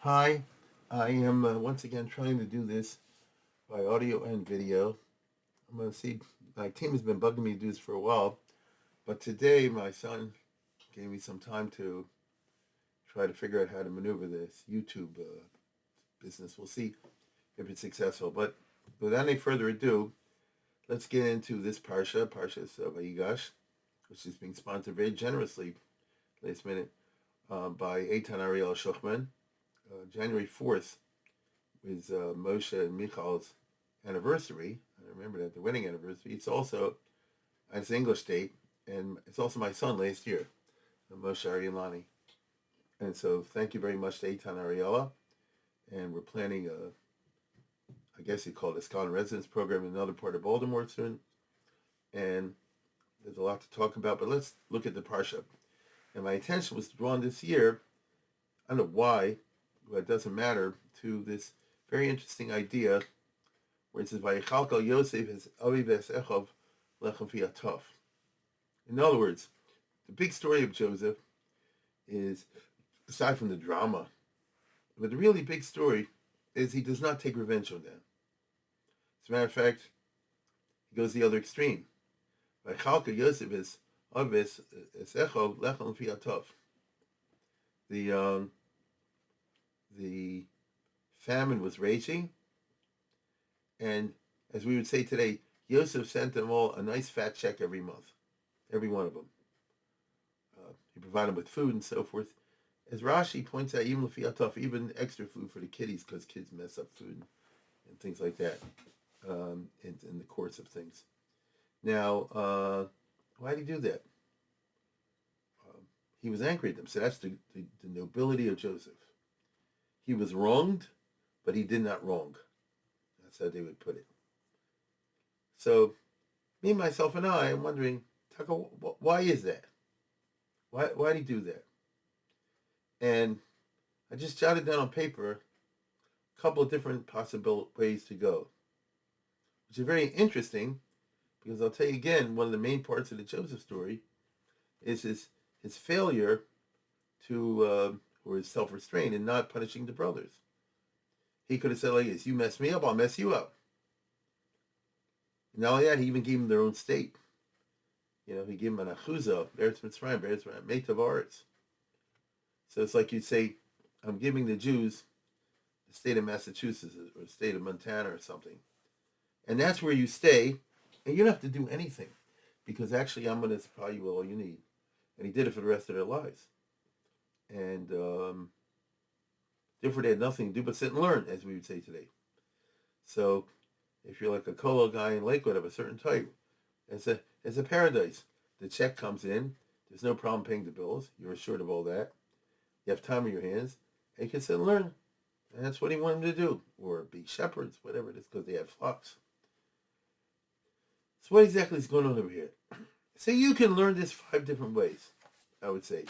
Hi, I am once again trying to do this by audio and video. I'm going to see, my team has been bugging me to do this for a while, but today my son gave me some time to try to figure out how to maneuver this YouTube business. We'll see if it's successful. But without any further ado, let's get into this Parshas Vayigash, which is being sponsored very generously last minute by Eitan Ariel Shochman. January 4th is Moshe and Michal's anniversary. I remember that, the wedding anniversary. It's English date, and it's also my son last year, Moshe Arielani. And so thank you very much to Eitan Ariella. And we're planning I guess you call it a scholar in residence program in another part of Baltimore soon. And there's a lot to talk about, but let's look at the Parsha. And my attention was drawn this year, I don't know why, but it doesn't matter, to this very interesting idea where it says, "Vayichalkal Yosef his aviv echov lechem fiatov." In other words, the big story of Joseph is, aside from the drama, but the really big story is he does not take revenge on them. As a matter of fact, he goes the other extreme. Vayichalkal Yosef his aviv echov lechem fiatov. The famine was raging, and as we would say today, Yosef sent them all a nice fat check every month, every one of them. He provided them with food and so forth. As Rashi points out, even Lefiatov, even extra food for the kiddies, because kids mess up food and things like that in the course of things. Now, why did he do that? He was angry at them. So that's the nobility of Joseph. He was wronged, but he did not wrong. That's how they would put it. So, me, myself, and I am wondering, Tucker, why is that? Why did he do that? And I just jotted down on paper a couple of different possible ways to go, which is very interesting because I'll tell you again, one of the main parts of the Joseph story is his failure to, or his self-restraint in not punishing the brothers. He could have said like this, "You mess me up, I'll mess you up." And not only that, he even gave them their own state. He gave them an achuzah, Beretz Mitzrayim, Beretz Meitav Aretz. So it's like you'd say, I'm giving the Jews the state of Massachusetts or the state of Montana or something. And that's where you stay, and you don't have to do anything, because actually I'm going to supply you with all you need. And he did it for the rest of their lives. And therefore they had nothing to do but sit and learn, as we would say today. So if you're like a colo guy in Lakewood of a certain type, it's a paradise. The check comes in. There's no problem paying the bills. You're assured of all that. You have time on your hands. And you can sit and learn. And that's what he wanted them to do. Or be shepherds, whatever it is, because they have flocks. So what exactly is going on over here? So you can learn this 5 different ways, I would say.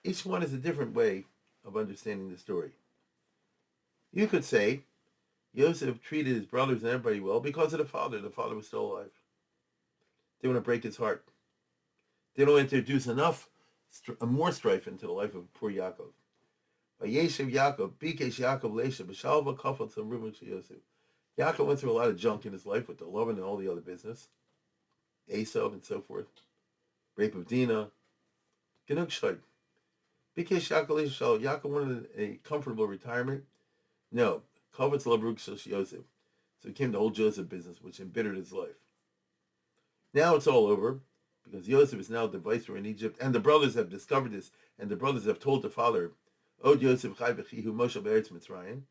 Each one is a different way of understanding the story. You could say Yosef treated his brothers and everybody well because of the father. The father was still alive. They want to break his heart. They don't introduce more strife into the life of poor Yaakov. Vayeshev Yaakov, Bikesh Yaakov Lesha, B'shalva Kafel Tzom Reuben Yosef. Yaakov went through a lot of junk in his life with the Lavan and all the other business, Esav and so forth, rape of Dinah, Genug Shai. Bikesh Yaakov Lesha, Yaakov wanted a comfortable retirement. No, Kavetz Lavruk Shel Yosef. So it became the whole Joseph business, which embittered his life. Now it's all over, because Yosef is now the viceroy in Egypt, and the brothers have discovered this, and the brothers have told the father, Od Yosef Chai B'chihu Moshe Be'eretz Mitzrayim.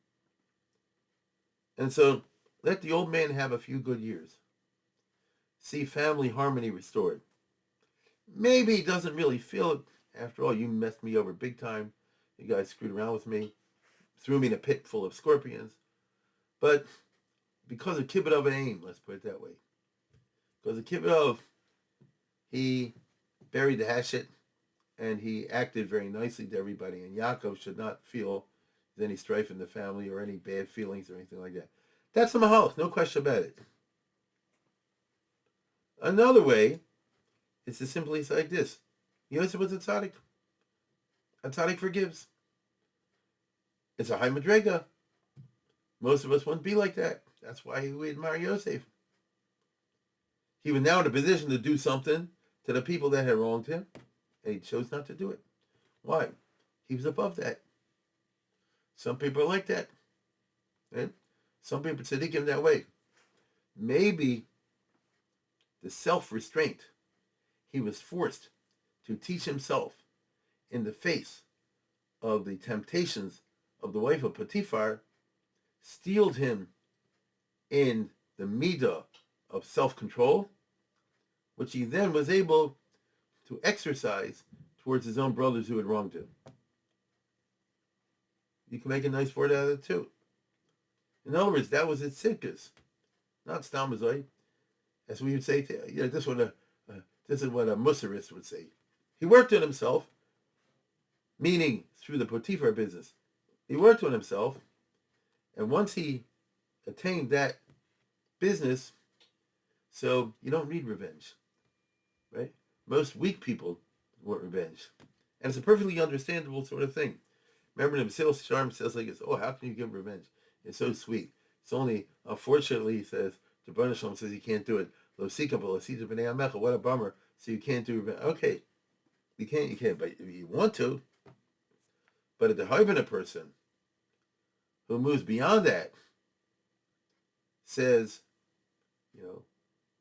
And so, let the old man have a few good years. See family harmony restored. Maybe he doesn't really feel it. After all, you messed me over big time. You guys screwed around with me, threw me in a pit full of scorpions. But because of Kibbut of Aim, let's put it that way. Because of Kibbut of, he buried the hatchet, and he acted very nicely to everybody. And Yaakov should not feel there's any strife in the family or any bad feelings or anything like that. That's the Mahalach, no question about it. Another way is to simply say like this. Yosef was a tzaddik. A tzaddik forgives. It's a high madrega. Most of us wouldn't be like that. That's why we admire Yosef. He was now in a position to do something to the people that had wronged him, and he chose not to do it. Why? He was above that. Some people are like that. Right? Some people tzaddikim that way. Maybe the self-restraint he was forced to teach himself in the face of the temptations of the wife of Potiphar steeled him in the midah of self-control, which he then was able to exercise towards his own brothers who had wronged him. You can make a nice word out of it too. In other words, that was his tzidkus, not stamazoi, as we would say. This is what a musarist would say. He worked on himself, meaning through the Potiphar business. He worked on himself, and once he attained that business, so you don't need revenge, right? Most weak people want revenge, and it's a perfectly understandable sort of thing. Remember, the Mesilas Yesharim says like this: "Oh, how can you give revenge? It's so sweet. It's only, unfortunately, he says, the Rebbeinu Shalom says you can't do it. Lo sikah lo sita b'nei amecha. What a bummer. So you can't do revenge. Okay, you can't, but if you want to. But at the Harbin, a person who moves beyond that says,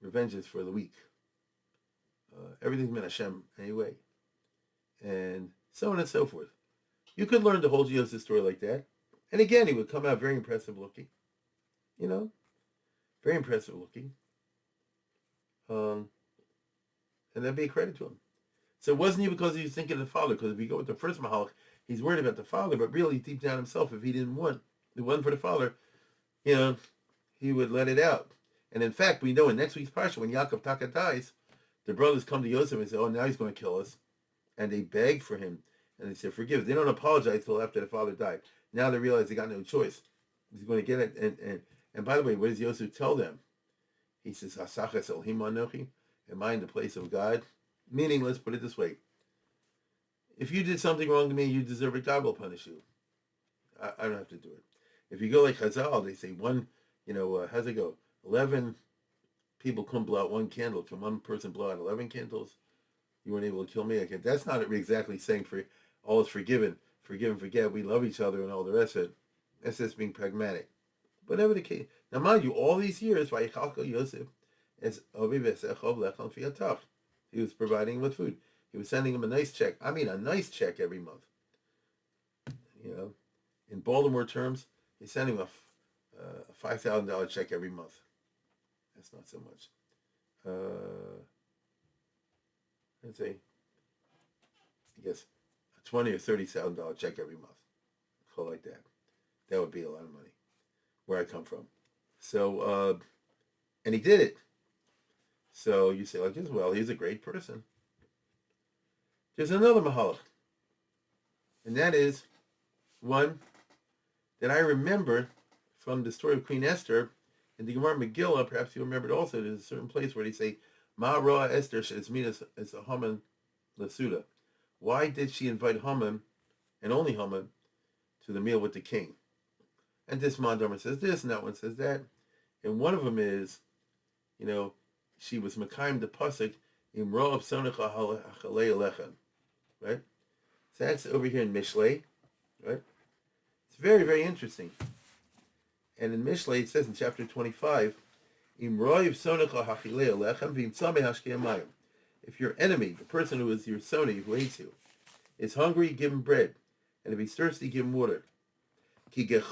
revenge is for the weak. Everything's min Hashem anyway, and so on and so forth. You could learn the whole Joseph story like that. And again, he would come out very impressive looking. Very impressive looking. And that'd be a credit to him. So it wasn't even because he was thinking of the father, because if you go with the first Mahalach, he's worried about the father, but really deep down himself, if he didn't want, it wasn't for the father, he would let it out. And in fact, we know in next week's parsha, when Yaakov Taka dies, the brothers come to Yosef and say, oh, now he's going to kill us. And they beg for him. And they say, forgive us. They don't apologize till after the father died. Now they realize they got no choice. He's going to get it. And by the way, what does Yosef tell them? He says, Hasachas Elohim Anochi, am I in the place of God? Meaning, let's put it this way. If you did something wrong to me, you deserve it. God will punish you. I don't have to do it. If you go like Chazal, they say how's it go? 11 people couldn't blow out one candle. Can one person blow out 11 candles? You weren't able to kill me. That's not exactly saying for all is forgiven. Forgive and forget. We love each other and all the rest of it. That's just being pragmatic. Whatever the case. Now, mind you, all these years, Yosef, he was providing him with food. He was sending him a nice check. I mean, a nice check every month. In Baltimore terms, he's sending him a $5,000 check every month. That's not so much. I'd say, I guess, a $20,000 or $30,000 check every month. Call it like that. That would be a lot of money where I come from. So, and he did it. So you say like this, well, he's a great person. There's another Mahalach. And that is one that I remember from the story of Queen Esther in the Gemara Megillah. Perhaps you remember it also. There's a certain place where they say, Ma Roa Esther Shezminas as a Haman Lasuda. Why did she invite Haman, and only Haman, to the meal with the king? And this Mandarma says this, and that one says that. And one of them is, she was Mekayim the Pasuk, Imro of Sonecha Hachalei Alechem. Right? So that's over here in Mishlei. Right? It's very, very interesting. And in Mishlei, it says in chapter 25, Imro of Sonecha Hachalei Alechem, V'imtzame Hashkemayim. If your enemy, the person who is your soni, who hates you, is hungry, give him bread. And if he's thirsty, give him water. Because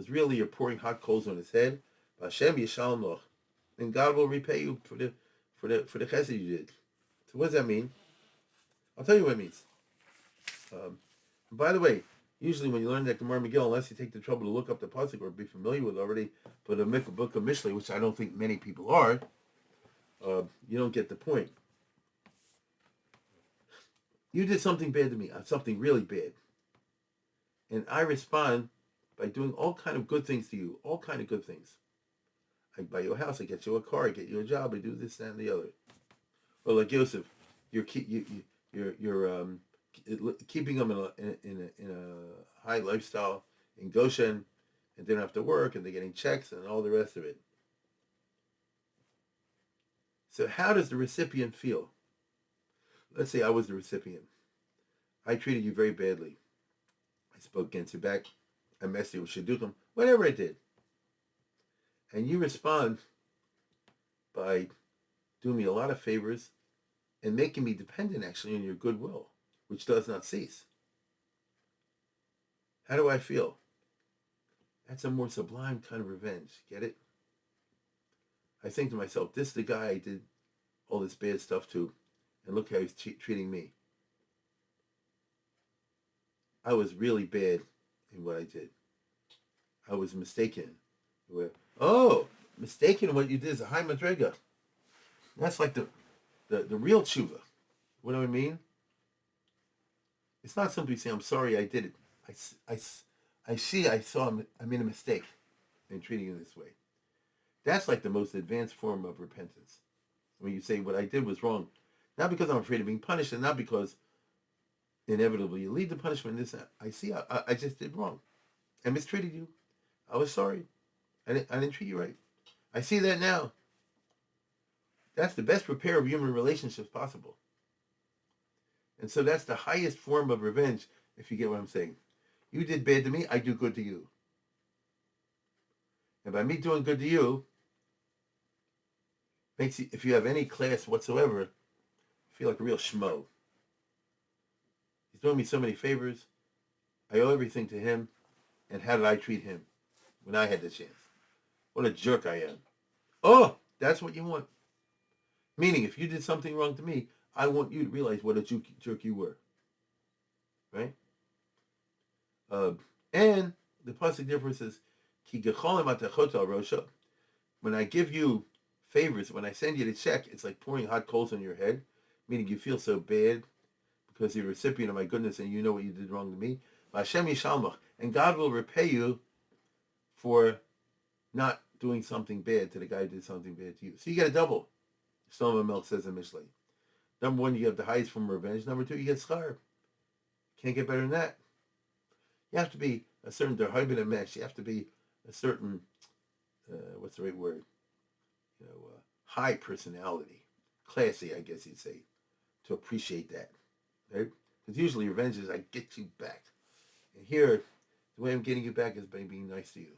really you're pouring hot coals on his head. And God will repay you for the chesed you did. So what does that mean? I'll tell you what it means. By the way, usually when you learn that Gemara Megillah, unless you take the trouble to look up the pasuk or be familiar with it already, but the book of Mishlei, which I don't think many people are, you don't get the point. You did something bad to me, something really bad. And I respond by doing all kind of good things to you, all kind of good things. I buy you a house, I get you a car, I get you a job, I do this, that, and the other. Or like Yosef, you're keeping him in high lifestyle in Goshen, and they don't have to work, and they're getting checks and all the rest of it. So how does the recipient feel? Let's say I was the recipient. I treated you very badly. I spoke against your back. I messed you with shidduchim, whatever I did. And you respond by doing me a lot of favors and making me dependent actually on your goodwill, which does not cease. How do I feel? That's a more sublime kind of revenge. Get it? I think to myself, this is the guy I did all this bad stuff to, and look how he's treating me. I was really bad in what I did. I was mistaken. Mistaken in what you did is a high madrega. That's like the real tshuva. What do I mean? It's not simply saying, I'm sorry I did it. I made a mistake in treating you this way. That's like the most advanced form of repentance. When you say what I did was wrong, not because I'm afraid of being punished, and not because inevitably you lead to punishment. I just did wrong. I mistreated you. I was sorry. I didn't treat you right. I see that now. That's the best repair of human relationships possible. And so that's the highest form of revenge, if you get what I'm saying. You did bad to me, I do good to you. And by me doing good to you, makes you, if you have any class whatsoever, feel like a real schmo. He's doing me so many favors. I owe everything to him. And how did I treat him when I had the chance? What a jerk I am. Oh, that's what you want. Meaning, if you did something wrong to me, I want you to realize what a jerk you were. Right? And the pasuk difference is, Ki gecholim atachota rosha. When I give you favors, when I send you the check, it's like pouring hot coals on your head, meaning you feel so bad because you're a recipient of my goodness and you know what you did wrong to me. Hashem yishalmach, and God will repay you for not doing something bad to the guy who did something bad to you. So you get a double. Shlomo Melch says in Mishlei. Number one, you have the highest form of revenge. Number two, you get schar. Can't get better than that. You have to be a certain derhaibin and mesh. You have to be a certain, what's the right word? High personality, classy, I guess you'd say, to appreciate that, right? Because usually revenge is I get you back, and here, the way I'm getting you back is by being nice to you.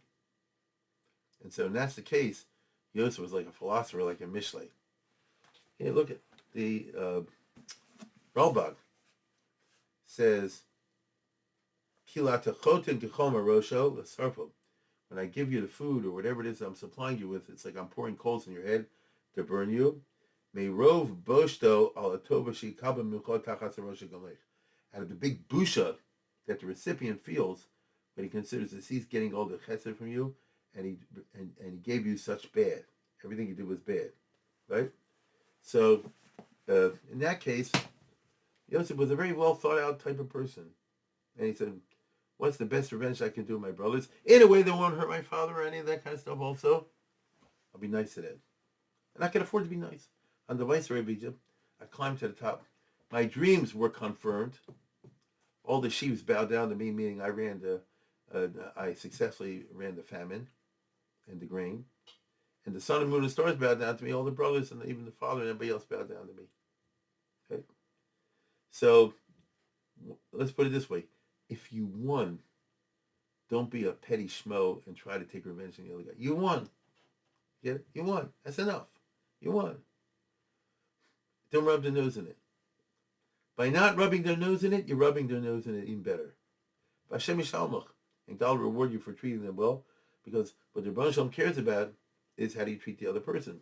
And so, when that's the case, Yosef was like a philosopher, like a Mishlei. Hey, look at the Ralbag says, "Kilatachotin kechoma rosho l'sarfo." When I give you the food or whatever it is I'm supplying you with, it's like I'm pouring coals in your head to burn you. May rov boshto al atova shikaba milchot tachas rosha gamlech. Out of the big busha that the recipient feels when he considers that he's getting all the chesed from you, and he gave you such bad. Everything he did was bad, right? So, in that case, Yosef was a very well thought out type of person, and he said, "What's the best revenge I can do, my brothers? In a way that won't hurt my father or any of that kind of stuff. Also, I'll be nice to them, and I can afford to be nice." On the viceroy of Egypt, I climbed to the top. My dreams were confirmed. All the sheaves bowed down to me, meaning I successfully ran the famine and the grain. And the sun and moon and stars bowed down to me. All the brothers and even the father and everybody else bowed down to me. Okay? So, let's put it this way. If you won, don't be a petty schmo and try to take revenge on the other guy. You won. Get it? You won. That's enough. You won. Don't rub their nose in it. By not rubbing their nose in it, you're rubbing their nose in it even better. Hashem yishalmach, and God will reward you for treating them well, because what the Rebbeinu Shalom cares about is how do you treat the other person.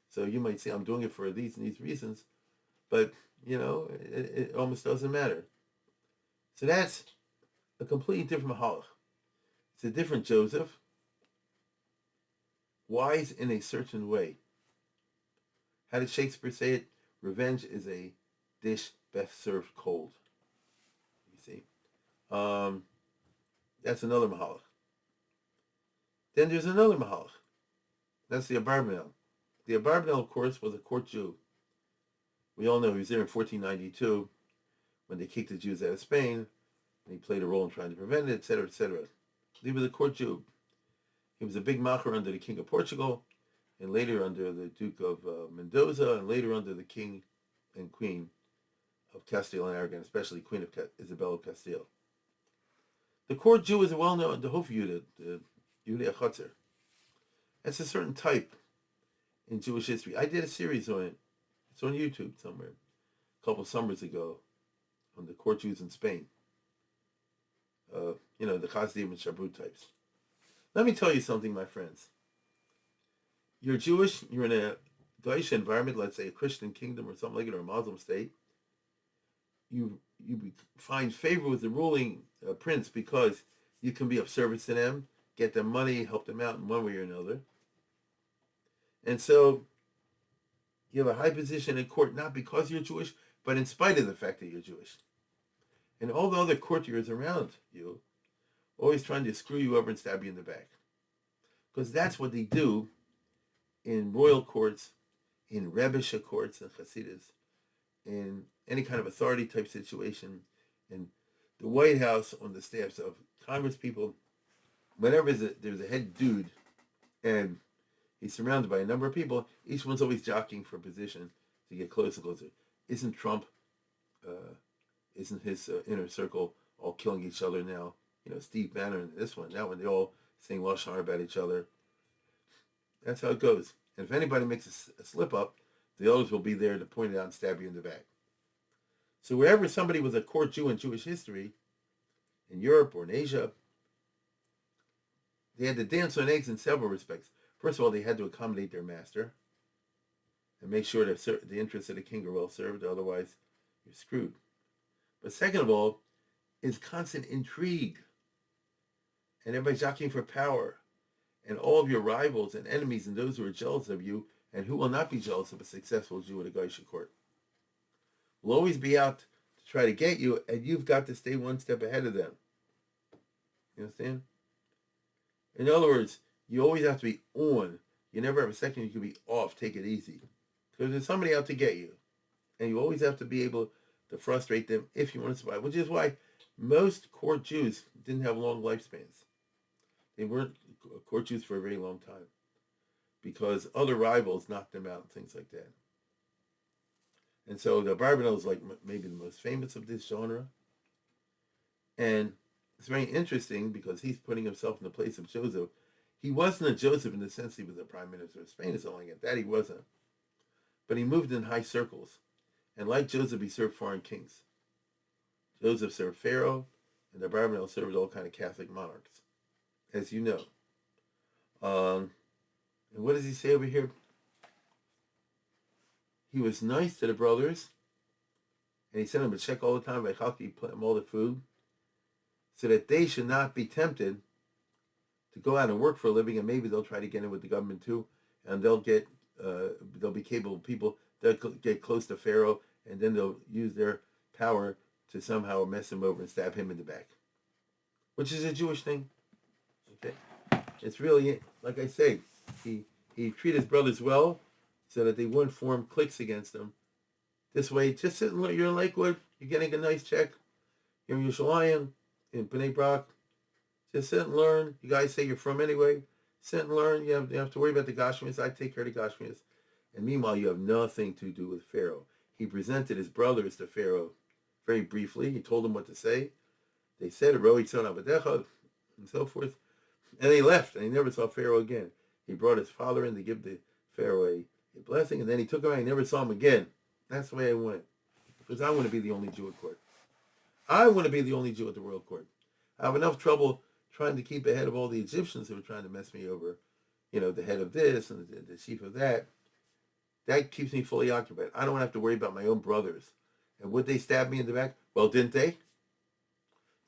So you might say, I'm doing it for these and these reasons, but, it almost doesn't matter. So that's a completely different mahalach. It's a different Joseph, wise in a certain way. How did Shakespeare say it? Revenge is a dish best served cold. You see? That's another mahalach. Then there's another mahalach. That's the Abarbanel. The Abarbanel, of course, was a court Jew. We all know he was there in 1492 when they kicked the Jews out of Spain. and he played a role in trying to prevent it, etc., etc. He was a court Jew. He was a big macher under the King of Portugal, and later under the Duke of Mendoza, and later under the King and Queen of Castile and Aragon, especially Queen of Isabel of Castile. The court Jew is a well-known, the Hofjude, the Jude Chotzer. That's a certain type in Jewish history. I did a series on it. It's on YouTube somewhere, a couple of summers ago, on the court Jews in Spain. The Chassidim and Shabrut types. Let me tell you something, my friends. You're Jewish, you're in a Goyish environment, let's say a Christian kingdom or something like it, or a Muslim state. You find favor with the ruling prince because you can be of service to them, get them money, help them out in one way or another. And so you have a high position in court, not because you're Jewish, but in spite of the fact that you're Jewish. And all the other courtiers around you, always trying to screw you over and stab you in the back. Because that's what they do in royal courts, in Rebbeisha courts and Hasidus, in any kind of authority type situation, in the White House, on the staffs of Congress people. Whenever there's a head dude and he's surrounded by a number of people, each one's always jockeying for position to get closer and closer. Isn't Trump, isn't his inner circle all killing each other now? Steve Bannon, this one, that one, they all saying Lashon Hara about each other. That's how it goes. And if anybody makes a slip up, the others will be there to point it out and stab you in the back. So wherever somebody was a court Jew in Jewish history, in Europe or in Asia, they had to dance on eggs in several respects. First of all, they had to accommodate their master and make sure that the interests of the king are well served, otherwise you're screwed. But second of all, is constant intrigue. And everybody's jockeying for power. And all of your rivals and enemies and those who are jealous of you, and who will not be jealous of a successful Jew at a Goyish court, will always be out to try to get you, and you've got to stay one step ahead of them. You understand? In other words, you always have to be on. You never have a second you can be off, take it easy. Because there's somebody out to get you. And you always have to be able to frustrate them if you want to survive, which is why most court Jews didn't have long lifespans. They weren't court Jews for a very long time because other rivals knocked them out and things like that. And so the Abarbanel is like maybe the most famous of this genre. And it's very interesting because he's putting himself in the place of Joseph. He wasn't a Joseph in the sense he was the prime minister of Spain or something like that. He wasn't. But he moved in high circles. And like Joseph, he served foreign kings. Joseph served Pharaoh, and the Abarbanel served all kind of Catholic monarchs, as you know. And what does he say over here? He was nice to the brothers, and he sent them a check all the time by Chalki, put them all the food, so that they should not be tempted to go out and work for a living, and maybe they'll try to get in with the government too, and they'll be capable people. They'll get close to Pharaoh, and then they'll use their power to somehow mess him over and stab him in the back, which is a Jewish thing. Okay, it's really, like I say, he treated his brothers well, so that they wouldn't form cliques against him. This way, just sit and you're in Lakewood, you're getting a nice check. You're in Yerushalayim, in Bnei Brak. Just sit and learn. You guys say you're from anyway. Sit and learn. You have to worry about the Gashmias. I take care of the Gashmias. And meanwhile, you have nothing to do with Pharaoh. He presented his brothers to Pharaoh very briefly. He told them what to say. They said, Roi Tzon Abadecha, and so forth. And they left, and he never saw Pharaoh again. He brought his father in to give the Pharaoh a blessing, and then he took him out and never saw him again. That's the way I want it. Because I want to be the only Jew at court. I want to be the only Jew at the world court. I have enough trouble trying to keep ahead of all the Egyptians who were trying to mess me over. The head of this and the chief of that. That keeps me fully occupied. I don't have to worry about my own brothers. And would they stab me in the back? Well, didn't they?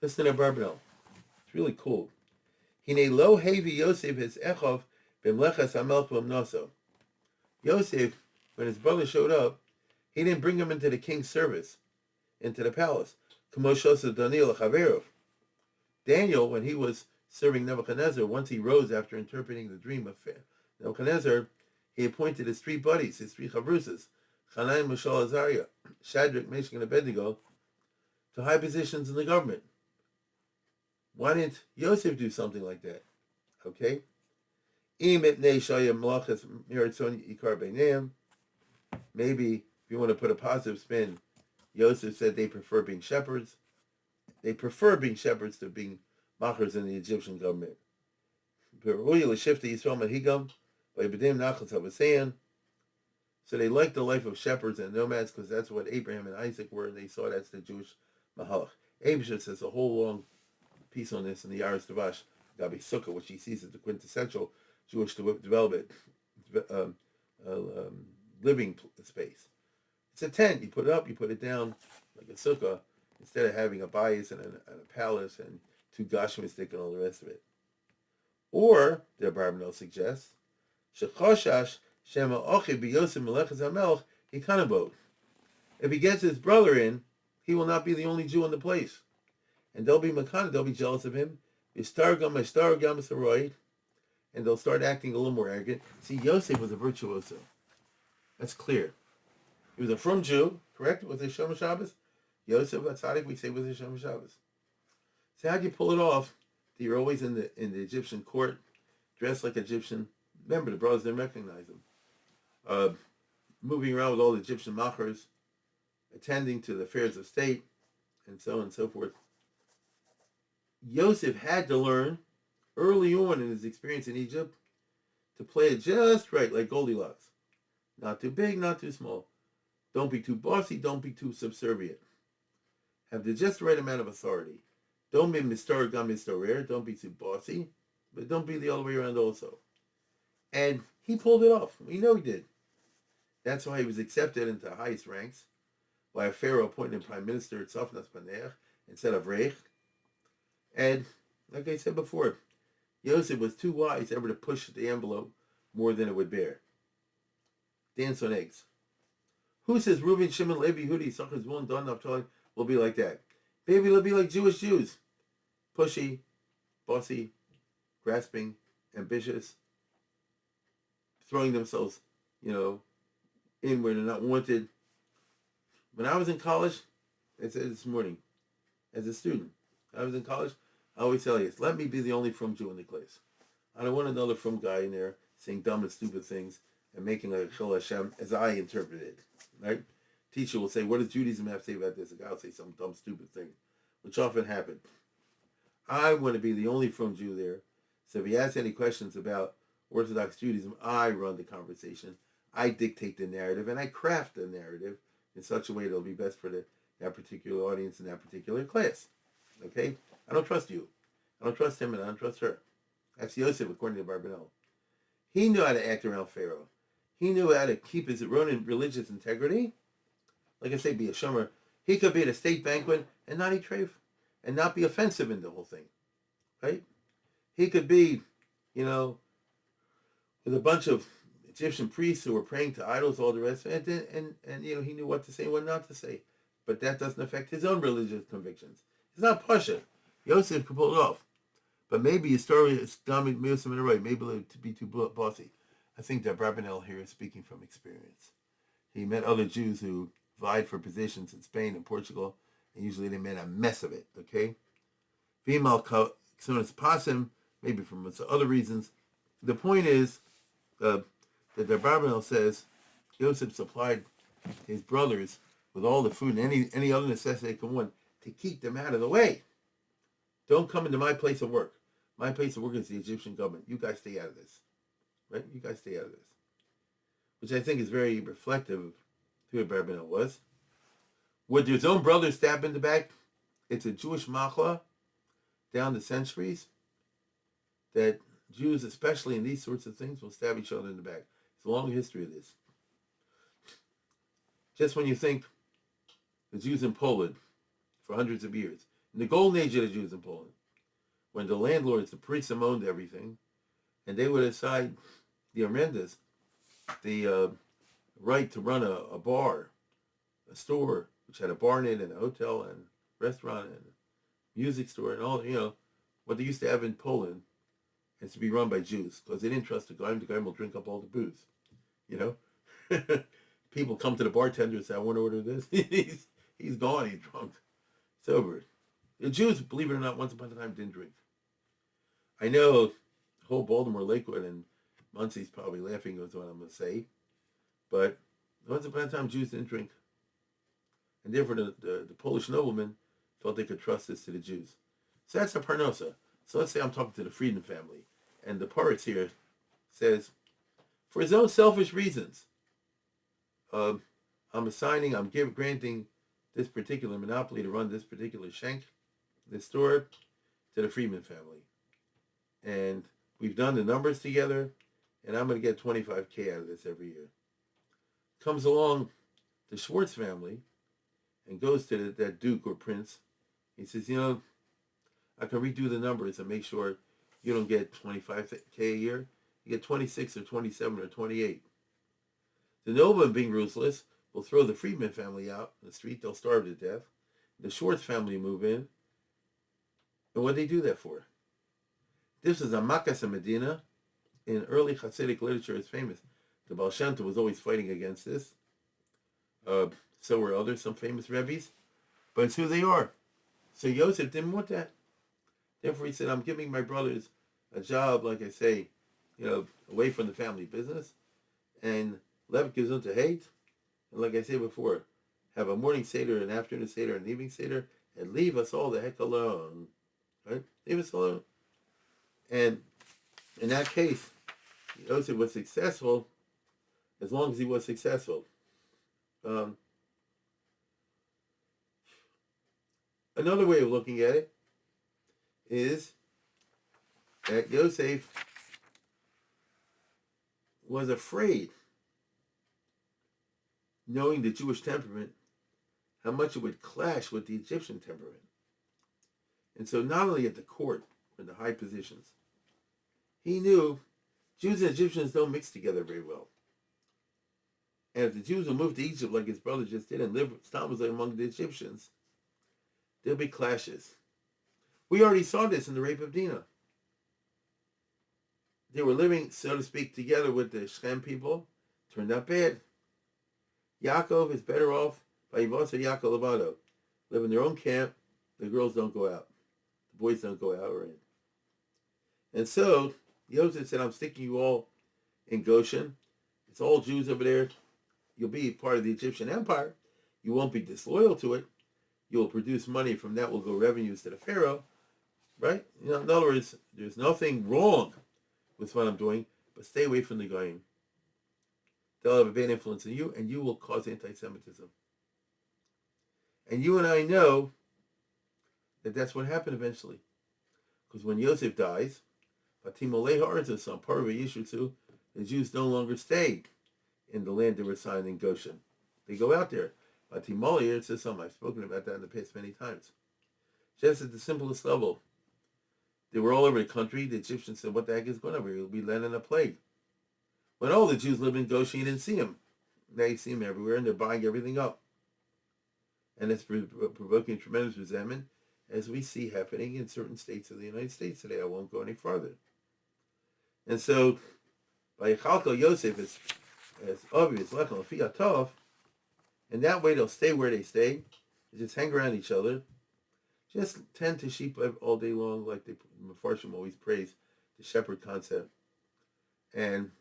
Listen to Abarbanel. It's really cool. Hine lo hevi Yosef his echov b'mlechas hamelch b'mnoso. Yosef, when his brother showed up, he didn't bring him into the king's service, into the palace. Daniel, when he was serving Nebuchadnezzar, once he rose after interpreting the dream of Nebuchadnezzar, he appointed his three buddies, his three chavrusas, Hananiah, Mishael, Azariah, Shadrach, Meshach, and Abednego, to high positions in the government. Why didn't Yosef do something like that? Okay? Maybe if you want to put a positive spin, Yosef said they prefer being shepherds. They prefer being shepherds to being machers in the Egyptian government. So they liked the life of shepherds and nomads because that's what Abraham and Isaac were, and they saw that's the Jewish mahalach. Abraham says a whole long piece on this in the Yaris Devash, Gabi Sukkah, which he sees as the quintessential Jewish development living space. It's a tent. You put it up, you put it down, like a sukkah, instead of having a bayis and a palace and two gashmistik and all the rest of it. Or, the Barbanel suggests, Shechoshash Shema Ochi B'Yosef Melechas HaMelech Hikanabot. If he gets his brother in, he will not be the only Jew in the place. And they'll be Makana, they'll be jealous of him. And they'll start acting a little more arrogant. See, Yosef was a virtuoso. That's clear. He was a frum Jew, correct? Was it Shomer Shabbos? Yosef Atzadik, we say was it Shomer Shabbos. So how'd you pull it off? That you're always in the Egyptian court, dressed like Egyptian. Remember, the brothers didn't recognize him. Moving around with all the Egyptian machers, attending to the affairs of state, and so on and so forth. Yosef had to learn early on in his experience in Egypt to play it just right, like Goldilocks. Not too big, not too small. Don't be too bossy, don't be too subservient. Have the just right amount of authority. Don't be Mr. Gam Mr. Rare, don't be too bossy, but don't be the other way around also. And he pulled it off. We know he did. That's why he was accepted into the highest ranks, why a pharaoh appointed him prime minister at Tzafnas Paneach instead of Reich. And like I said before, Yosef was too wise ever to push the envelope more than it would bear. Dance on eggs. Who says Reuben, Shimon, Levi, Hudi, Issachar, Zvulun, Dan, Naphtali will be like that? Maybe they'll be like Jewish Jews. Pushy, bossy, grasping, ambitious, throwing themselves, in where they're not wanted. When I was in college, I said this morning, as a student, I was in college, I always tell you, let me be the only frum Jew in the class. I don't want another frum guy in there saying dumb and stupid things and making a Chil Hashem as I interpret it, right? Teacher will say, what does Judaism have to say about this? The guy will say some dumb, stupid thing, which often happened. I want to be the only frum Jew there. So if he asks any questions about Orthodox Judaism, I run the conversation. I dictate the narrative, and I craft the narrative in such a way that it'll be best for that particular audience in that particular class. Okay? I don't trust you. I don't trust him, and I don't trust her. That's Yosef, according to Barbanel. He knew how to act around Pharaoh. He knew how to keep his own religious integrity. Like I say, be a shomer. He could be at a state banquet and not eat treif, and not be offensive in the whole thing. Right? He could be, with a bunch of Egyptian priests who were praying to idols, all the rest, and he knew what to say and what not to say. But that doesn't affect his own religious convictions. It's not Pasha. Yosef could pull it off. But maybe his story is Maybe to be too bossy. I think that Barbanel here is speaking from experience. He met other Jews who vied for positions in Spain and Portugal, and usually they made a mess of it, okay? Female Ksonis Pasim, maybe from some other reasons. The point is that the Barbanel says Yosef supplied his brothers with all the food and any other necessity they could want to keep them out of the way. Don't come into my place of work. My place of work is the Egyptian government. You guys stay out of this. Right? You guys stay out of this. Which I think is very reflective of who Barbanel was. Would his own brother stab in the back? It's a Jewish machla down the centuries that Jews, especially in these sorts of things, will stab each other in the back. It's a long history of this. Just when you think the Jews in Poland for hundreds of years, in the golden age of the Jews in Poland, when the landlords, the priests owned everything, and they would assign the Armendas the right to run a bar, a store, which had a bar in it, and a hotel, and restaurant, and a music store, and all, what they used to have in Poland, is to be run by Jews, because they didn't trust the guy will drink up all the booze, People come to the bartender and say, I want to order this. He's gone, he's drunk. It's over. The Jews, believe it or not, once upon a time didn't drink. I know the whole Baltimore, Lakewood, and Muncie's probably laughing at what I'm going to say, but once upon a time, Jews didn't drink. And therefore, the Polish noblemen felt they could trust this to the Jews. So that's a parnosa. So let's say I'm talking to the Friedman family, and the poritz here says, for his own selfish reasons, I'm granting this particular monopoly to run this particular shank, this store, to the Friedman family. And we've done the numbers together, and I'm going to get $25K out of this every year. Comes along the Schwartz family and goes to that duke or prince. He says, I can redo the numbers and make sure you don't get $25K a year. You get 26 or 27 or 28. The nobleman, being ruthless, will throw the Friedman family out in the street. They'll starve to death. The Schwartz family move in. And what do they do that for? This is a Makas Medina. In early Hasidic literature, it's famous. The Baal Shem Tov was always fighting against this. So were others, some famous Rebbes. But it's who they are. So Yosef didn't want that. Therefore, he said, I'm giving my brothers a job, like I say, away from the family business. And Lev gives them to hate. And like I said before, have a morning Seder, an afternoon Seder, an evening Seder, and leave us all the heck alone. Right? Leave us alone. And in that case, Yosef was successful as long as he was successful. Another way of looking at it is that Yosef was afraid, knowing the Jewish temperament, how much it would clash with the Egyptian temperament. And so not only at the court or in the high positions, he knew Jews and Egyptians don't mix together very well. And if the Jews will move to Egypt like his brother just did and live among the Egyptians, there'll be clashes. We already saw this in the rape of Dinah. They were living, so to speak, together with the Shem people. Turned out bad. Yaakov is better off by Yivasa Yaakov Levado. Live in their own camp. The girls don't go out. The boys don't go out or in. And so, Yosef said, I'm sticking you all in Goshen. It's all Jews over there. You'll be part of the Egyptian empire. You won't be disloyal to it. You'll produce money. From that will go revenues to the Pharaoh. Right? In other words, there's nothing wrong with what I'm doing, but stay away from the Goyim. They'll have a bad influence on you, and you will cause anti-Semitism. And you and I know that that's what happened eventually. Because when Yosef dies, some part of Yishutsu, the Jews no longer stay in the land they were assigned in Goshen. They go out there. It says something. I've spoken about that in the past many times. Just at the simplest level. They were all over the country. The Egyptians said, what the heck is going on here? We'll be led in a plague. When all the Jews lived in Goshen, you didn't see them. Now you see them everywhere, and they're buying everything up. And it's provoking tremendous resentment, as we see happening in certain states of the United States today. I won't go any farther. And so, by Yichalko Yosef, it's obvious, Lechem Lefi Atov, and that way they'll stay where they stay, they just hang around each other, just tend to sheep all day long, like the Mefarshim always praise, the shepherd concept, and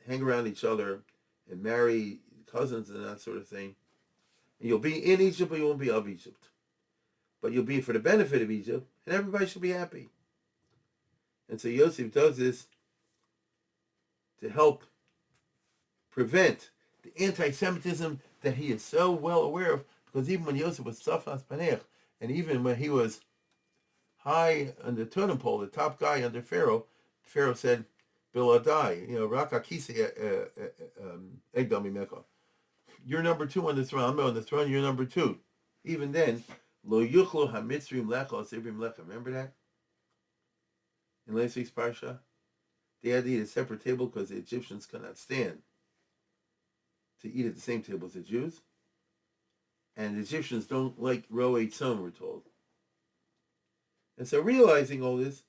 hang around each other, and marry cousins and that sort of thing. And you'll be in Egypt, but you won't be of Egypt. But you'll be for the benefit of Egypt, and everybody should be happy. And so Yosef does this to help prevent the anti-Semitism that he is so well aware of, because even when Yosef was Safas Panech, and even when he was high on the totem pole, the top guy under Pharaoh, Pharaoh said, Biladai, Raka Kisi Egdami Mecha. You're number 2 on the throne. I'm on the throne, you're number 2. Even then, Lo Yuchlo HaMitzrim Lecha Sivrim Lecha. Remember that? In last week's Parsha? They had to eat at a separate table because the Egyptians could not stand to eat at the same table as the Jews. And the Egyptians don't like roe tzon, we're told. And so realizing all this,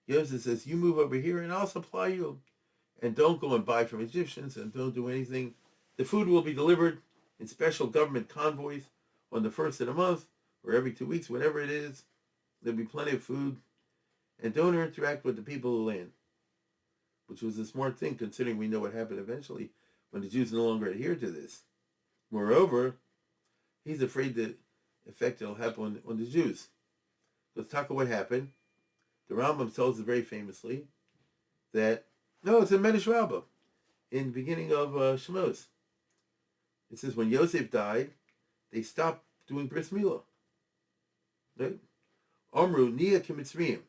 Yosef says, you move over here and I'll supply you. And don't go and buy from Egyptians and don't do anything. The food will be delivered in special government convoys on the first of the month or every 2 weeks, whatever it is. there'll be plenty of food, and don't interact with the people of the land, which was a smart thing considering we know what happened eventually when the Jews no longer adhered to this. Moreover, he's afraid the effect it'll happen on the Jews. Let's talk about what happened. The Rambam tells us very famously that, no, it's in Medrash Rabbah, in the beginning of Shemos. It says when Yosef died, they stopped doing bris milah. Right? Omru niya kimitzriyim.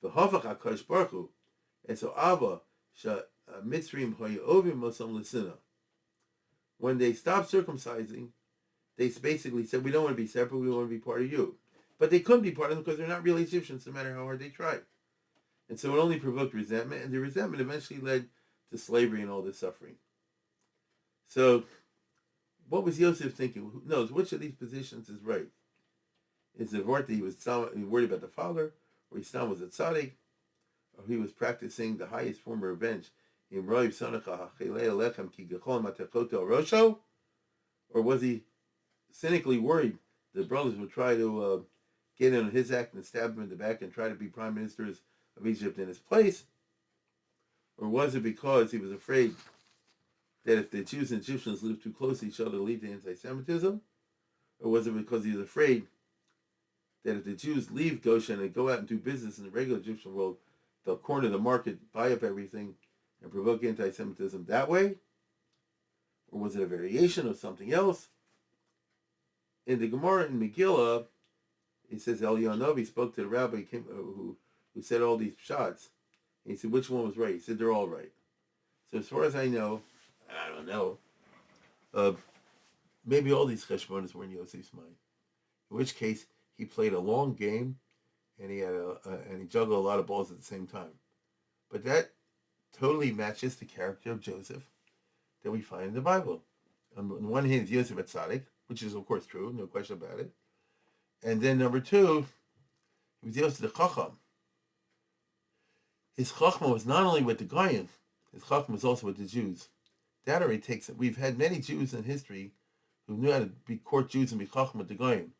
V'havach hakadosh baruch hu. And so Ava sha mitzriyim hoyovim mosam l'sina. When they stopped circumcising, they basically said, we don't want to be separate, we want to be part of you. But they couldn't be part of them because they're not really Egyptians, no matter how hard they tried. And so it only provoked resentment, and the resentment eventually led to slavery and all this suffering. So, what was Yosef thinking? Who knows which of these positions is right? Is it that he was worried about the father, or his son was a tzaddik, or he was practicing the highest form of revenge? Or was he cynically worried the brothers would try to get in on his act and stab him in the back and try to be prime ministers of Egypt in his place? Or was it because he was afraid that if the Jews and Egyptians lived too close to each other, it would lead to anti-Semitism? Or was it because he was afraid that if the Jews leave Goshen and go out and do business in the regular Egyptian world, they'll corner the market, buy up everything, and provoke anti-Semitism that way? Or was it a variation of something else? In the Gemara in Megillah, it says Eliyahu spoke to the rabbi who said all these shots. And he said, which one was right? He said, they're all right. So as far as I know, I don't know, maybe all these cheshbonos were in Yosef's mind. In which case, he played a long game, and he had and he juggled a lot of balls at the same time. But that totally matches the character of Joseph that we find in the Bible. On one hand, Yosef a tzaddik, which is of course true, no question about it. And then number two, he was Yosef the chacham. His chachma was not only with the Goyim, his chachma was also with the Jews. That already takes it. We've had many Jews in history who knew how to be court Jews and be chacham with the Goyim.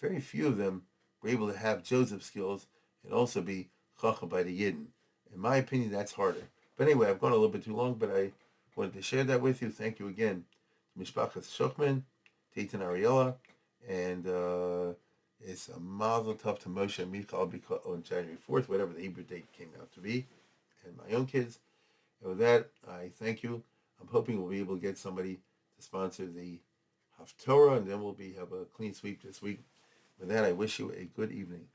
Very few of them were able to have Joseph's skills and also be chacham by the Yidden. In my opinion, that's harder. But anyway, I've gone a little bit too long, but I wanted to share that with you. Thank you again to Mishpachas Shuchman, to Eitan Ariella, and it's a mazel tov to Moshe and Michal on January 4th, whatever the Hebrew date came out to be, and my own kids. And with that, I thank you. I'm hoping we'll be able to get somebody to sponsor the Haftorah, and then we'll have a clean sweep this week. With that, I wish you a good evening.